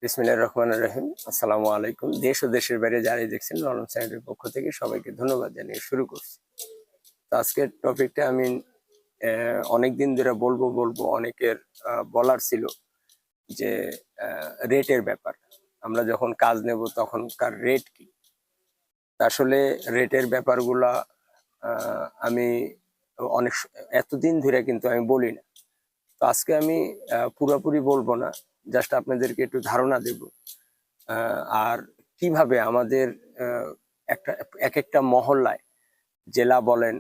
বিসমিল্লাহির রহমানির রহিম। আসসালামু আলাইকুম। দেশ ও দেশের বাইরে যারাই দেখছেন ললন চ্যানেলের পক্ষ থেকে সবাইকে ধন্যবাদ জানিয়ে শুরু করছি। তো আজকের টপিকটা আমি অনেকদিন ধরে বলবো অনেকের বলার ছিল যে রেটের ব্যাপার। আমরা যখন কাজ নেব তখনকার রেট কি? আসলে রেটের ব্যাপারগুলা আমি অনেক এতদিন ধরে কিন্তু আমি বলি না। তো আজকে আমি পুরোপুরি বলবো না, জাস্ট আপনাদেরকে একটু ধারণা দেব। আর কিভাবে আমাদের আহ, একটা এক একটা মহল্লায়, জেলা বলেন,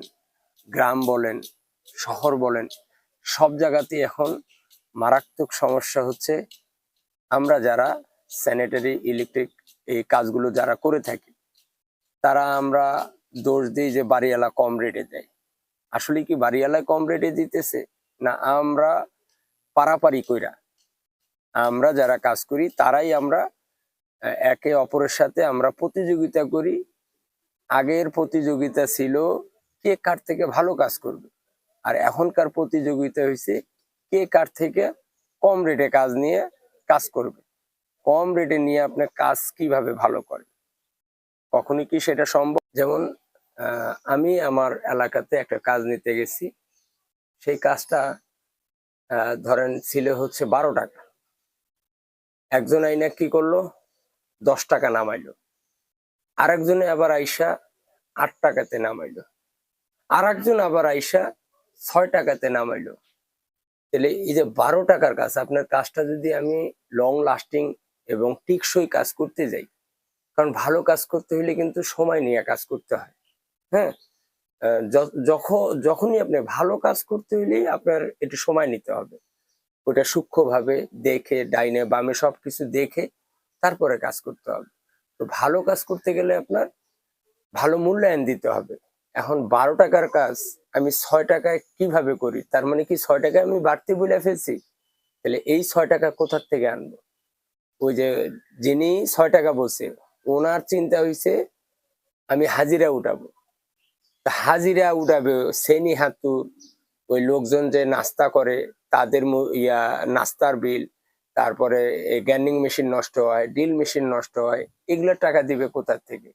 গ্রাম বলেন, শহর বলেন, সব জায়গাতেই এখন মারাত্মক সমস্যা হচ্ছে। আমরা যারা স্যানিটারি ইলেকট্রিক এই কাজগুলো যারা করে থাকি, তারা আমরা দোষ দিই যে বাড়িওয়ালা কম রেটে দেয়। আসলে কি বাড়িওয়ালা কম রেটে দিতেছে, না আমরা পারাপারি কইরা আমরা যারা কাজ করি তারাই আমরা একে অপরের সাথে আমরা প্রতিযোগিতা করি। আগের প্রতিযোগিতা ছিল কে কার থেকে ভালো কাজ করবে, আর এখনকার প্রতিযোগিতা হয়েছে কে কার থেকে কম রেটে কাজ নিয়ে কাজ করবে। কম রেটে নিয়ে আপনি কাজ কিভাবে ভালো করে, কখনই কি সেটা সম্ভব? যেমন আমি আমার এলাকাতে একটা কাজ নিতে গেছি। সেই কাজটা ধরেন ছিল হচ্ছে 12 টাকা। একজন আইনা কি করলো, 10 টাকা নামাইলো। আরেকজনে আবার আইসা 8 টাকাতে নামাইলো। আর একজন আবার আইসা 6 টাকাতে নামাইলো। তাহলে এই যে 12 টাকার কাজ, আপনার কাজটা যদি আমি লং লাস্টিং এবং টিকসই কাজ করতে যাই, কারণ ভালো কাজ করতে হলে কিন্তু সময় নিয়ে কাজ করতে হয়। হ্যাঁ, যখনই আপনি ভালো কাজ করতে হলেই আপনার একটু সময় নিতে হবে। ওটা সূক্ষ্মভাবে দেখে ডাইনে বামে সবকিছু দেখে তারপরে কাজ করতে হবে। তো ভালো কাজ করতে গেলে আপনার ভালো মূল্যায়ন দিতে হবে। এখন 12 টাকার কাজ আমি 6 টাকায় কিভাবে করি? তার মানে কি 6 টাকায় আমি বাড়তি বলে ফেলছি? তাহলে এই 6 টাকা কোথার থেকে আনবো? ওই যে যিনি 6 টাকা বলছে, ওনার চিন্তা হয়েছে আমি হাজিরা উঠাবো। তা হাজিরা উঠাবে শ্রেণী হাতুর, ওই লোকজন যে নাস্তা করে তাদের নাস্তার বিল, তারপরে গ্যান্ডিং মেশিন নষ্ট হয়, ড্রিল মেশিন নষ্ট হয়, এগুলোর টাকা দিবে কোথার থেকে?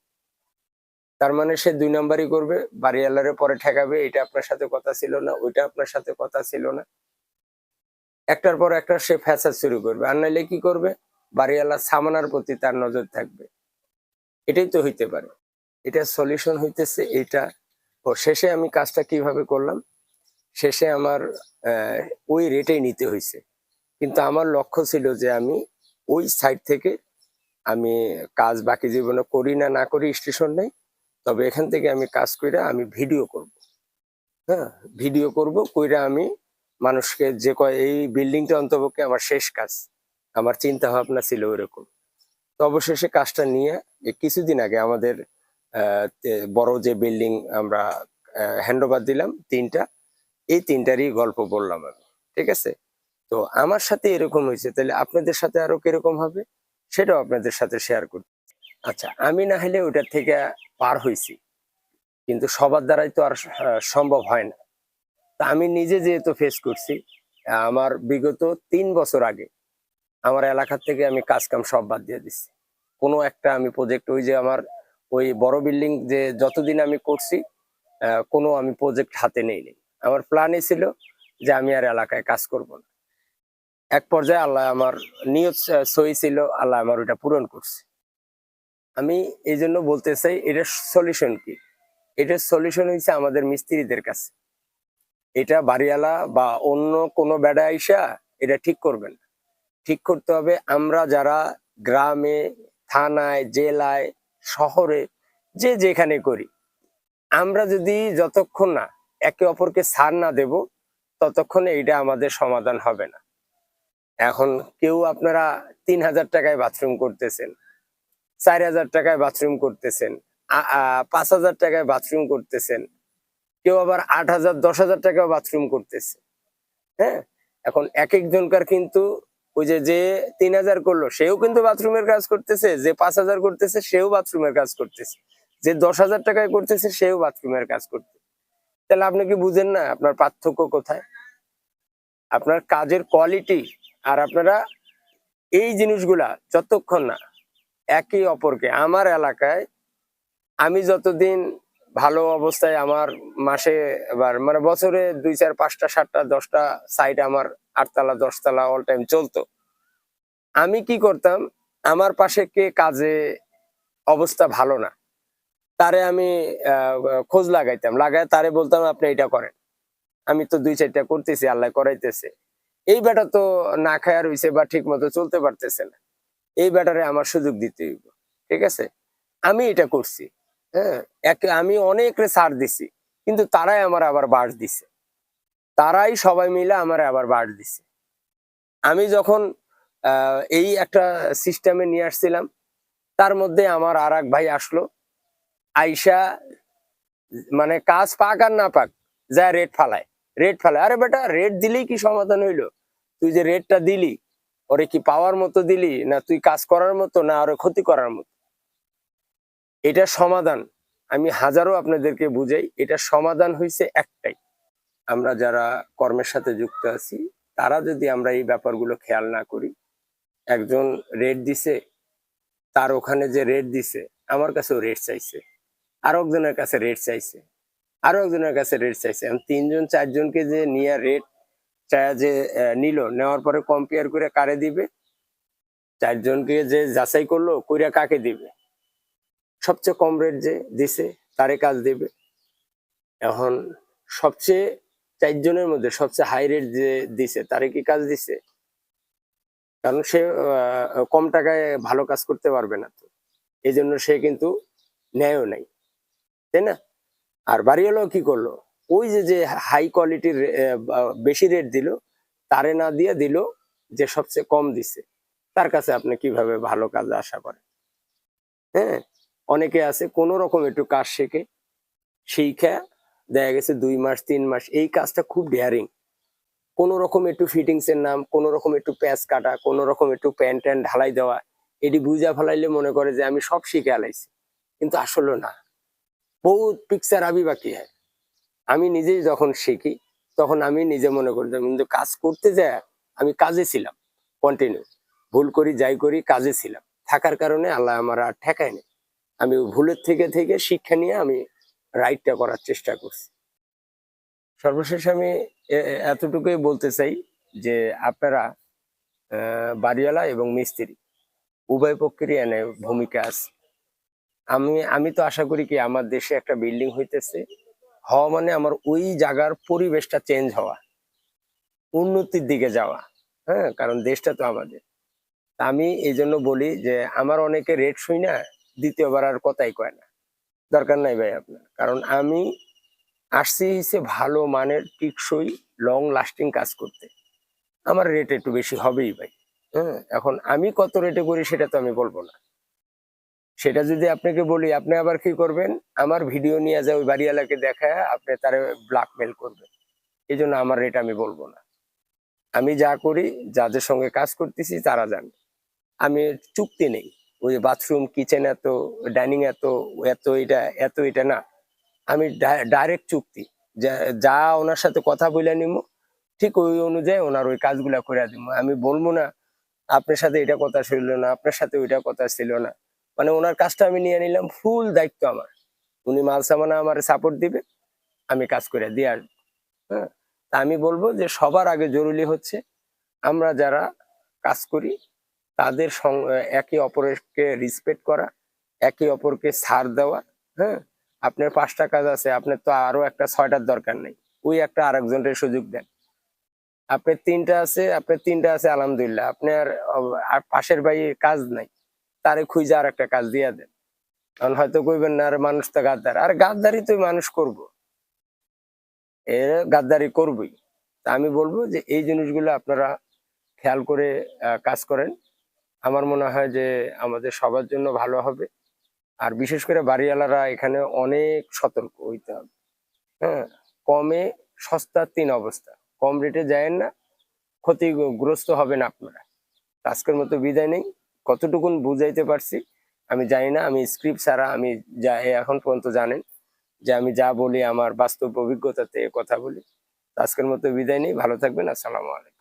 তার মানে সে 2 নাম্বারই করবে, বাড়িওয়ালারে পরে ঠেকাবে, এটা আপনার সাথে কথা ছিল না, ওইটা আপনার সাথে কথা ছিল না। একটার পর একটা সে ফ্যাসাদ শুরু করবে। আর নাইলে কি করবে, বাড়িওয়ালা সামানার প্রতি তার নজর থাকবে। এটাই তো হইতে পারে। এটা সলিউশন হইতেছে এটা। ও শেষে আমি কাজটা কিভাবে করলাম, শেষে আমার আহ, ওই রেটেই নিতে হয়েছে। কিন্তু আমার লক্ষ্য ছিল যে আমি ওই সাইড থেকে আমি কাজ বাকি জীবনে করি না না করি স্টেশন নেই, তবে এখান থেকে আমি কাজ কইরা আমি ভিডিও করব। হ্যাঁ, ভিডিও করব কইরা আমি মানুষকে যে কয় এই বিল্ডিংটা অন্তপক্ষে আমার শেষ কাজ। আমার চিন্তা ভাবনা ছিল ওইরকম। তো অবশেষে কাজটা নিয়ে এই কিছুদিন আগে আমাদের বড় যে বিল্ডিং আমরা হ্যান্ডওভার দিলাম 3টা, এই 3টারই গল্প বললাম আমি। ঠিক আছে? তো আমার সাথে এরকম হয়েছে, তাহলে আপনাদের সাথে আরো কিরকম হবে সেটাও আপনাদের সাথে শেয়ার করব। আচ্ছা, আমি না হলে ওটার থেকে পার হয়েছি, কিন্তু সবার দ্বারাই তো আর সম্ভব হয় না। তা আমি নিজে যেহেতু ফেস করছি, আমার বিগত 3 বছর আগে আমার এলাকার থেকে আমি কাজ কাম সব বাদ দিয়ে দিচ্ছি। কোনো একটা আমি প্রজেক্ট, ওই যে আমার ওই বড় বিল্ডিং যে যতদিন আমি করছি, কোনো আমি প্রজেক্ট হাতে নেইনি। আমার প্ল্যানই ছিল যে আমি আর এলাকায় কাজ করব না। এক পর্যায়ে আল্লাহ আমার নিয়ত সহি ছিল, আল্লাহ আমার ওটা পূরণ করছে। আমি এই জন্য বলতে চাই এটার সলিউশন কি? এটার সলিউশন হয়েছে আমাদের মিস্ত্রিদের কাছে। এটা বাড়িওয়ালা বা অন্য কোনো বেড়া আইসা এটা ঠিক করবেন না। ঠিক করতে হবে আমরা যারা গ্রামে, থানায়, জেলায়, শহরে, যে যেখানে করি, আমরা যদি যতক্ষণ না একে অপরকে ছাড় না দেব, ততক্ষণে এইটা আমাদের সমাধান হবে না। এখন কেউ আপনারা 3,000 টাকায় বাথরুম করতেছেন, 4,000 টাকায় বাথরুম করতেছেন, 5,000 টাকায় বাথরুম করতেছেন, কেউ আবার 8,000, 10,000 টাকাও বাথরুম করতেছে। হ্যাঁ, এখন এক একজনকার কিন্তু ওই যে যে 3,000 করলো সেও কিন্তু বাথরুমের কাজ করতেছে, যে 5,000 করতেছে সেও বাথরুমের কাজ করতেছে, যে 10,000 টাকায় করতেছে সেও বাথরুমের কাজ করতেছে। তাহলে আপনি কি বুঝেন না আপনার পার্থক্য কোথায়? আপনার কাজের কোয়ালিটি আর আপনারা এই জিনিসগুলা যতক্ষণ না একে অপরকে, আমার এলাকায় আমি যতদিন ভালো অবস্থায়, আমার মাসে এবার মানে বছরে 2 4 5টা 7টা 10টা সাইট আমার 8 তলা 10 তলা অল টাইম চলতো। আমি কি করতাম, আমার পাশে কে কাজে অবস্থা ভালো না, তারে আমি খোঁজ লাগাইতাম, লাগায় তারে বলতাম আপনি এটা করেন, আমি তো 2 4টা করতেছি, আল্লাহ করাইতেছে। এই বেটা তো না খায়া রইছে বা ঠিক মতো চলতে পারতেছে না, এই ব্যাটারে আমার সুযোগ দিতে হইব। ঠিক আছে, আমি এটা করছি। হ্যাঁ, আমি অনেকরে ছাড় দিছি, কিন্তু তারাই আমার আবার বাড় দিছে, তারাই সবাই মিলে আমার আবার বাড় দিছে। আমি যখন এই একটা সিস্টেমে নিয়ে আসছিলাম, তার মধ্যে আমার আর এক ভাই আসলো, আইসা মানে কাজ পাক আর না পাক যা রেট ফালায়, রেট ফালায়। আরে বেটা, রেট দিলেই কি সমাধান হইলো? তুই যে রেটটা দিলি, ওরে কি পাওয়ার মতো দিলি, না তুই কাজ করার মতো, না ওরে ক্ষতি করার মতো? এটা সমাধান আমি হাজারো আপনাদেরকে বুঝাই, এটা সমাধান হইছে একটাই। আমরা যারা কর্মের সাথে যুক্ত আছি, তারা যদি আমরা এই ব্যাপারগুলো খেয়াল না করি, একজন রেট দিছে, তার ওখানে যে রেট দিছে আমার কাছেও রেট চাইছে, আরো একজনের কাছে রেট চাইছে, আরো একজনের কাছে রেট চাইছে, আমি 3জন 4জনকে যে নিয়ে রেট চায় যে নিল, নেওয়ার পরে কম্পেয়ার করে কারে দিবে, 4জনকে যে যাচাই করলো কইরা কাকে দিবে, সবচেয়ে কম রেট যে দিছে তারে কাজ দিবে। এখন সবচেয়ে 4জনের মধ্যে সবচেয়ে হাই রেট যে দিছে তারে কি কাজ দিছে? কারণ সে কম টাকায় ভালো কাজ করতে পারবে না, তো এই জন্য সে কিন্তু নেয়ও নাই, তাই না? আর বাড়িওয়ালাও কি করলো, ওই যে যে হাই কোয়ালিটির বেশি রেট দিল, তারে না দিয়ে দিল যে সবচেয়ে কম দিছে, তার কাছে আপনি কিভাবে ভালো কাজ আশা করেন? হ্যাঁ, অনেকে আছে কোন রকম একটু কাজ শেখে, শিখা দেখা গেছে 2 মাস 3 মাস এই কাজটা খুব ডেয়ারিং, কোন রকম একটু ফিটিংস এর নাম, কোন রকম একটু প্যাচ কাটা, কোন রকম একটু প্যান্ট ট্যান্ট ঢালাই দেওয়া, এটি বুঝা ফেলাইলে মনে করে যে আমি সব শিখে আলাইছি, কিন্তু আসলে না, বহুত পিকচার আবি বাকি হয়। আমি নিজেই যখন শিখি তখন আমি নিজে মনে করতাম, কিন্তু কাজ করতে যায় আমি কাজে ছিলাম, কন্টিনিউ ভুল করি যাই করি কাজে ছিলাম, থাকার কারণে আল্লাহ আমার আর ঠেকায়নি। আমি ভুলের থেকে থেকে শিক্ষা নিয়ে আমি রাইটটা করার চেষ্টা করছি। সর্বশেষ আমি এতটুকুই বলতে চাই যে আপনারা বাড়িওয়ালা এবং মিস্ত্রি উভয় পক্ষেরই এনে ভূমিকা আছে। আমি আমি তো আশা করি কি আমার দেশে একটা বিল্ডিং হইতেছে, হওয়া মানে আমার ওই জায়গার পরিবেশটা চেঞ্জ হওয়া, উন্নতির দিকে যাওয়া। হ্যাঁ, কারণ দেশটা তো আমাদের। তা আমি এই জন্য বলি যে আমার অনেকে রেট শুই না, দ্বিতীয়বার আর কথাই কয় না, দরকার নাই ভাই আপনার। কারণ আমি আসছি হচ্ছে ভালো মানের টিকসই লং লাস্টিং কাজ করতে, আমার রেট একটু বেশি হবেই ভাই। হ্যাঁ, এখন আমি কত রেটে করি সেটা তো আমি বলবো না, সেটা যদি আপনাকে বলি আপনি আবার কি করবেন, আমার ভিডিও নিয়ে যা ওই বাড়িওয়ালাকে দেখায় আপনি তারে ব্ল্যাকমেল করবেন, এই জন্য আমার রেট আমি বলবো না। আমি যা করি, যাদের সঙ্গে কাজ করতেছি তারা জানে, আমি চুক্তি নেই ওই যে বাথরুম কিচেন এত, ডাইনিং এত, এত এটা এত এটা না, আমি ডাইরেক্ট চুক্তি, যা ওনার সাথে কথা বলে নিবো ঠিক ওই অনুযায়ী ওনার ওই কাজগুলা করে দিব। আমি বলবো না আপনার সাথে এটা কথা ছিল না, আপনার সাথে ওইটা কথা ছিল না, মানে ওনার কাজটা আমি নিয়ে নিলাম, ফুল দায়িত্ব আমার, উনি মাল সামানা আমার সাপোর্ট দিবে, আমি কাজ করে দিয়ে আসবো। হ্যাঁ, তা আমি বলবো যে সবার আগে জরুরি হচ্ছে আমরা যারা কাজ করি তাদের একে অপরকে রেসপেক্ট করা, একে অপরকে ছাড় দেওয়া। হ্যাঁ, আপনার 5টা কাজ আছে, আপনার তো আরো একটা 6টার দরকার নেই, ওই একটা আরেকজনের সুযোগ দেন। আপনার 3টা আছে, আপনার 3টা আছে আলহামদুলিল্লাহ, আপনার আর পাশের ভাই কাজ নাই, তারে খুঁজে আর একটা কাজ দিয়া দেন। কারণ হয়তো কইবেন না আর মানুষ তো গাদ্দার, আর গাদ্দারি তো মানুষ করব, এ গাদ্দারি করবই। তা আমি বলবো যে এই জিনিসগুলো আপনারা খেয়াল করে কাজ করেন, আমার মনে হয় যে আমাদের সবার জন্য ভালো হবে। আর বিশেষ করে বাড়িওয়ালারা এখানে অনেক সতর্ক হইতে হবে। হ্যাঁ, কমে সস্তার 3 অবস্থা, কম রেটে যায়েন না, ক্ষতিগ্রস্ত হবেন আপনারা। আজকের মতো বিদায় নেই, কতটুকুন বুঝাইতে পারছি আমি জানি না, আমি স্ক্রিপ্ট ছাড়া আমি যা এখন পর্যন্ত জানেন যে আমি যা বলি আমার বাস্তব অভিজ্ঞতাতে কথা বলি। আজকের মতো বিদায় নেই, ভালো থাকবেন, আসসালামু আলাইকুম।